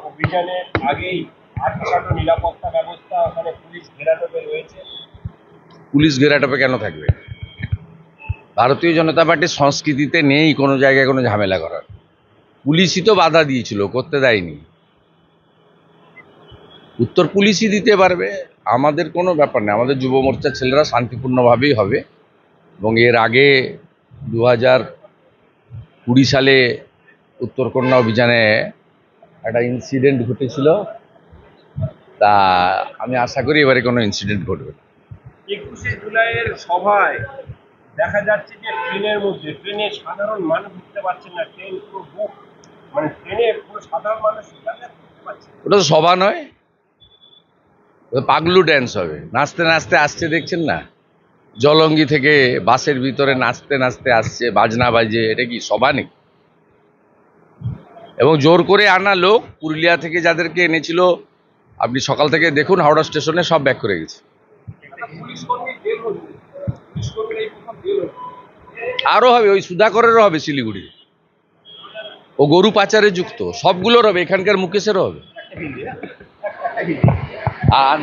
অভিযানের আগেই আটকানো নিরাপত্তা ব্যবস্থা ওখানে পুলিশ ঘেরাটোপে রয়েছে। পুলিশ ঘেরাটোপে কেন থাকবে? ভারতীয় জনতা পার্টির সংস্কৃতিতে নেই কোনো জায়গায় কোনো ঝামেলা করার। পুলিশই তো বাধা দিয়েছিল, করতে দেয়নি। উত্তর পুলিশই দিতে পারবে, আমাদের কোনো ব্যাপার নেই। আমাদের যুব মোর্চার ছেলেরা শান্তিপূর্ণভাবেই হবে। এবং এর আগে 2020 সালে উত্তরকন্যা অভিযানে একটা ইনসিডেন্ট ঘটেছিল, তা আমি আশা করি এবারে কোনো ইনসিডেন্ট ঘটবে না। 21শে জুলাইয়ের সভায় দেখা যাচ্ছে যে ট্রেনে সাধারণ মানুষ উঠতে পারছেন না, ট্রেন পুরো বুক, মানে ট্রেনে পুরো সাধারণ মানুষ যাতায়াত করতে পারছে না। ওটা তো সভা নয়, ওটা পাগলু ড্যান্স হবে। নাচতে নাচতে আসছে, দেখছেন না? জলঙ্গি থেকে বাসের ভিতরে নাচতে নাচতে আসছে, বাজনা বাজে। এটা কি সভা নাকি? এবং জোর করে আনা লোক, পুরুলিয়া থেকে যাদেরকে এনেছিল, আপনি সকাল থেকে দেখুন হাওড়া স্টেশনে সব ব্যাক করে গেছে। পুলিশ কর্মী জেল হচ্ছে, পুলিশ কর্মীর এই প্রথম জেল হচ্ছে। আরো হবে, ওই সুধাকরেরও হবে শিলিগুড়ি, ও গরু পাচারে যুক্ত, সবগুলোর হবে, এখানকার মুকেশেরও হবে। আর